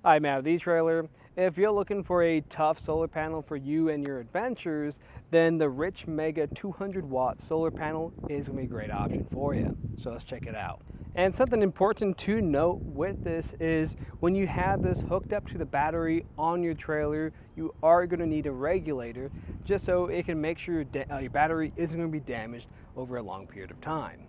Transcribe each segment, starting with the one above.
Hi, Matt with etrailer. If you're looking for a tough solar panel for you and your adventures, then the Rich Mega 200 watt solar panel is going to be a great option for you. So let's check it out. And something important to note with this is when you have this hooked up to the battery on your trailer, you are going to need a regulator just so it can make sure your battery isn't going to be damaged over a long period of time.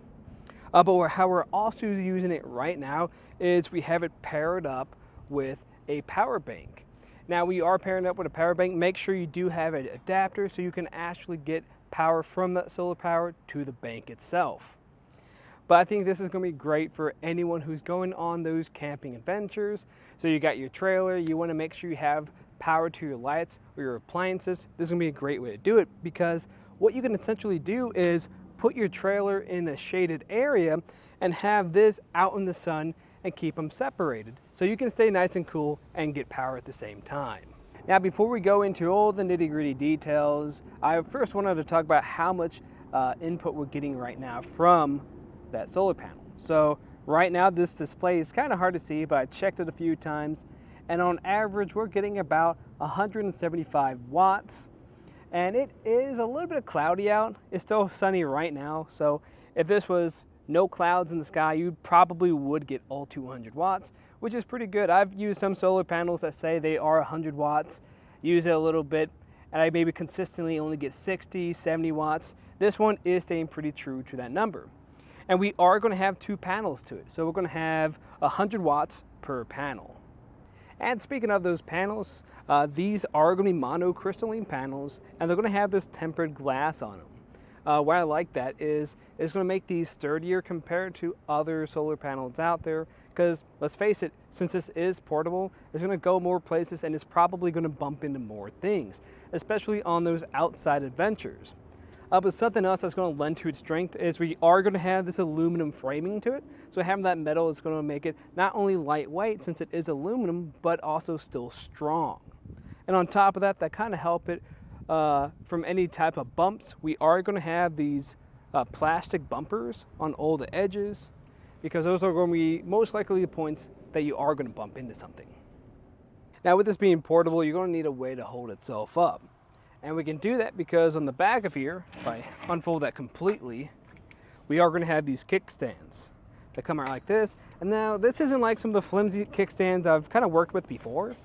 But how we're also using it right now is we have it paired up with a power bank. Now we are pairing up with a power bank. Make sure you do have an adapter so you can actually get power from that solar power to the bank itself. But I think this is going to be great for anyone who's going on those camping adventures. So you got your trailer, you want to make sure you have power to your lights or your appliances. This is going to be a great way to do it, because what you can essentially do is put your trailer in a shaded area and have this out in the sun and keep them separated so you can stay nice and cool and get power at the same time. Now, before we go into all the nitty-gritty details, I first wanted to talk about how much input we're getting right now from that solar panel. So right now this display is kind of hard to see, but I checked it a few times, and on average we're getting about 175 watts. And it is a little bit cloudy out. It's still sunny right now, so if this was no clouds in the sky, you probably would get all 200 watts, which is pretty good. I've used some solar panels that say they are 100 watts, use it a little bit, and I maybe consistently only get 60, 70 watts. This one is staying pretty true to that number. And we are going to have two panels to it, so we're going to have 100 watts per panel. And speaking of those panels, these are going to be monocrystalline panels, and they're going to have this tempered glass on them. Why I like that is it's going to make these sturdier compared to other solar panels out there, because let's face it, since this is portable, it's going to go more places and it's probably going to bump into more things, especially on those outside adventures. But something else that's going to lend to its strength is we are going to have this aluminum framing to it. So having that metal is going to make it not only lightweight, since it is aluminum, but also still strong. And on top of that, that kind of help it from any type of bumps. We are going to have these plastic bumpers on all the edges, because those are going to be most likely the points that you are going to bump into something. Now, with this being portable, you're going to need a way to hold itself up. And we can do that because on the back of here, if I unfold that completely, we are going to have these kickstands that come out like this. And now this isn't like some of the flimsy kickstands I've kind of worked with before.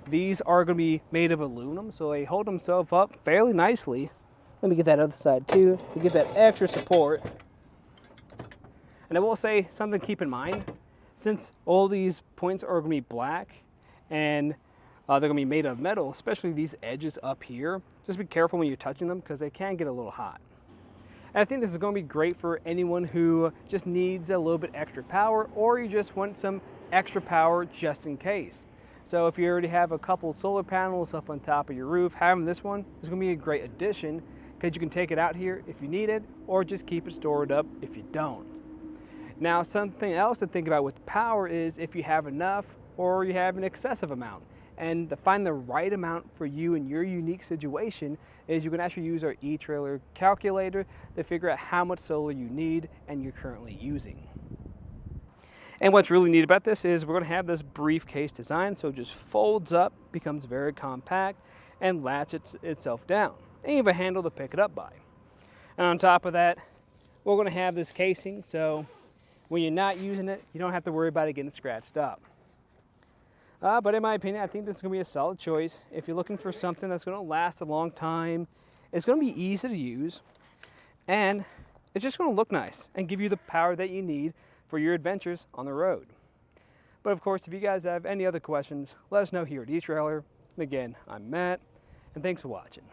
These are going to be made of aluminum, so they hold themselves up fairly nicely. Let me get that other side too, to give that extra support. And I will say something to keep in mind, since all these points are going to be black and they're going to be made of metal, especially these edges up here. Just be careful when you're touching them, because they can get a little hot. And I think this is going to be great for anyone who just needs a little bit extra power, or you just want some extra power just in case. So if you already have a couple solar panels up on top of your roof, having this one is going to be a great addition, because you can take it out here if you need it, or just keep it stored up if you don't. Now, something else to think about with power is if you have enough or you have an excessive amount. And to find the right amount for you and your unique situation is you can actually use our etrailer calculator to figure out how much solar you need and you're currently using. And what's really neat about this is we're going to have this briefcase design, so it just folds up, becomes very compact, and latches itself down. And you have a handle to pick it up by. And on top of that, we're going to have this casing, so when you're not using it, you don't have to worry about it getting scratched up. But in my opinion, I think this is going to be a solid choice. If you're looking for something that's going to last a long time, it's going to be easy to use, and it's just going to look nice and give you the power that you need for your adventures on the road. But of course, if you guys have any other questions, let us know here at etrailer. And again, I'm Matt, and thanks for watching.